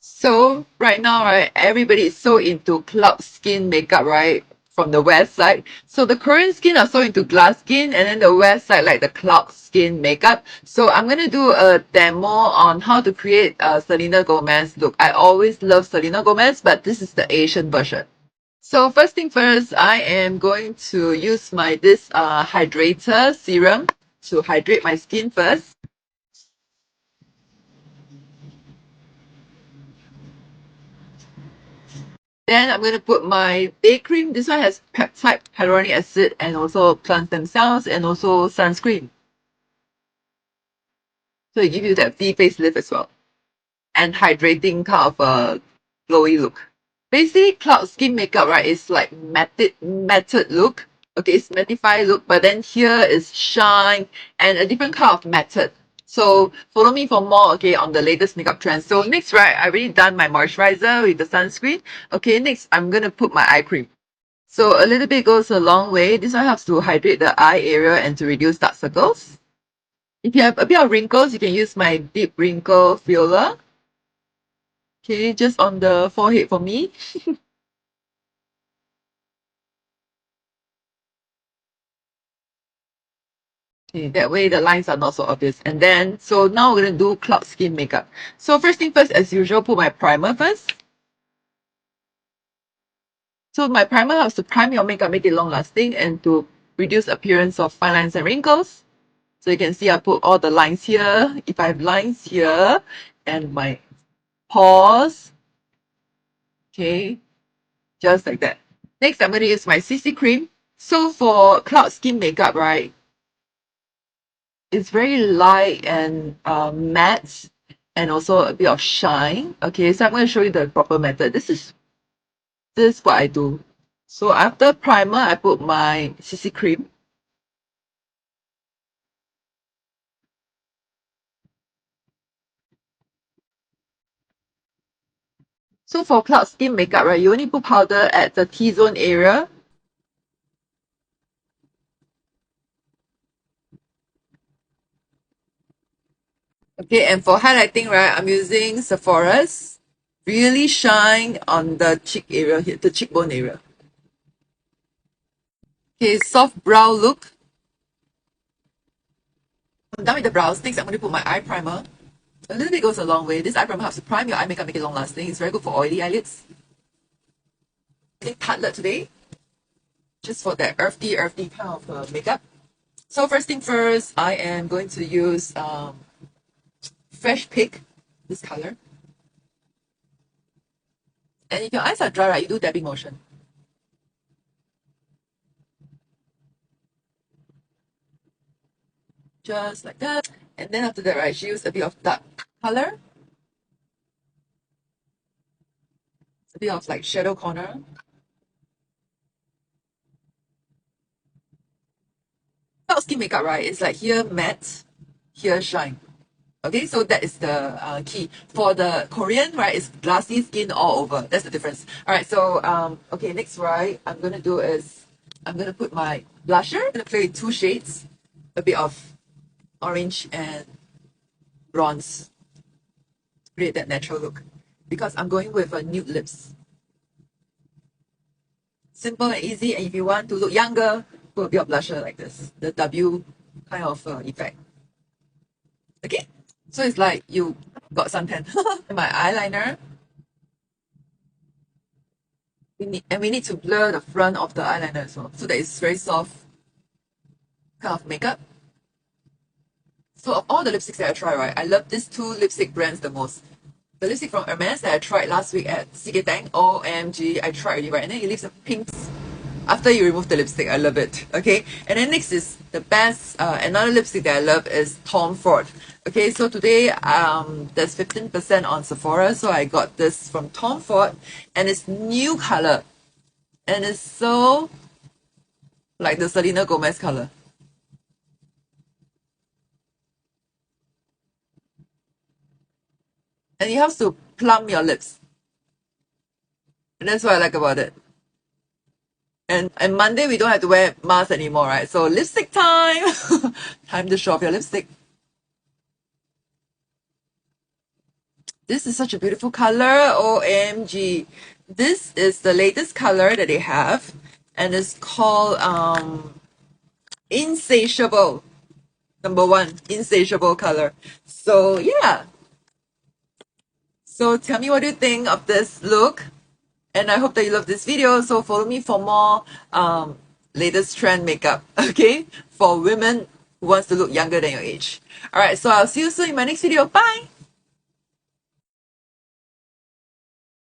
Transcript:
So right now, right, everybody is so into cloud skin makeup, right? From the west side. So the Korean skin are so into glass skin, and then the west side like the cloud skin makeup. So I'm gonna do a demo on how to create a Selena Gomez look. I always love Selena Gomez, but this is the Asian version. So first thing first, I am going to use my this hydrator serum to hydrate my skin first. Then I'm going to put my day cream. This one has peptide hyaluronic acid and also plant stem cells and also sunscreen. So it gives you that V facelift as well. And hydrating kind of a glowy look. Basically, cloud skin makeup, right, is like matte look. Okay, it's mattify look, but then here is shine and a different kind of method. So follow me for more, okay, on the latest makeup trends. So next, right, I already done my moisturizer with the sunscreen. Okay, next I'm gonna put my eye cream. So a little bit goes a long way. This one helps to hydrate the eye area and to reduce dark circles. If you have a bit of wrinkles, you can use my deep wrinkle filler. Okay, just on the forehead for me. Okay, that way the lines are not so obvious. And then, so now we're going to do cloud skin makeup. So first thing first, as usual, put my primer first. So my primer helps to prime your makeup, make it long lasting and to reduce appearance of fine lines and wrinkles. So you can see I put all the lines here. If I have lines here and my pores, okay, just like that. Next, I'm going to use my CC cream. So for cloud skin makeup, right, it's very light and matte and also a bit of shine. Okay, so I'm going to show you the proper method. This is what I do. So after primer, I put my CC cream. So for cloud skin makeup, right, you only put powder at the T-zone area. Okay, and for highlighting, right, I'm using Sephora's. Really shine on the cheek area here, the cheekbone area. Okay, soft brow look. I'm done with the brows. Next, I'm going to put my eye primer. A little bit goes a long way. This eye primer helps to prime your eye makeup, make it long lasting. It's very good for oily eyelids. I think Tartlet today, just for that earthy kind of makeup. So first thing first, I am going to use Fresh Pick, this color. And if your eyes are dry, right, you do dabbing motion. Just like that. And then after that, right, she used a bit of dark color. A bit of like shadow corner. Cloud skin makeup, right, it's like here matte, here shine. Okay, so that is the key. For the Korean, right, it's glassy skin all over. That's the difference. All right, so okay, next, right, I'm gonna do is I'm gonna put my blusher. I'm gonna play with two shades, a bit of orange and bronze, to create that natural look. Because I'm going with a nude lips. Simple and easy, and if you want to look younger, put a bit of blusher like this, the W kind of effect. Okay, so it's like you got suntan. My eyeliner. We need to blur the front of the eyeliner as well, so that it's very soft kind of makeup. So of all the lipsticks that I try, right, I love these two lipstick brands the most. The lipstick from Hermes that I tried last week at Tang. OMG, I tried already, right? And then it leaves a pink after you remove the lipstick. I love it. Okay, and then next is the best. Another lipstick that I love is Tom Ford. Okay, so today there's 15% on Sephora, so I got this from Tom Ford, and it's new color, and it's so like the Selena Gomez color. And it helps to plump your lips. And that's what I like about it. And Monday we don't have to wear masks anymore, right? So lipstick time. Time to show off your lipstick. This is such a beautiful color. OMG. This is the latest color that they have, and it's called Insatiable. Number one, Insatiable color. So yeah. So tell me what you think of this look. And I hope that you love this video. So follow me for more latest trend makeup, okay? For women who wants to look younger than your age. All right, so I'll see you soon in my next video. Bye!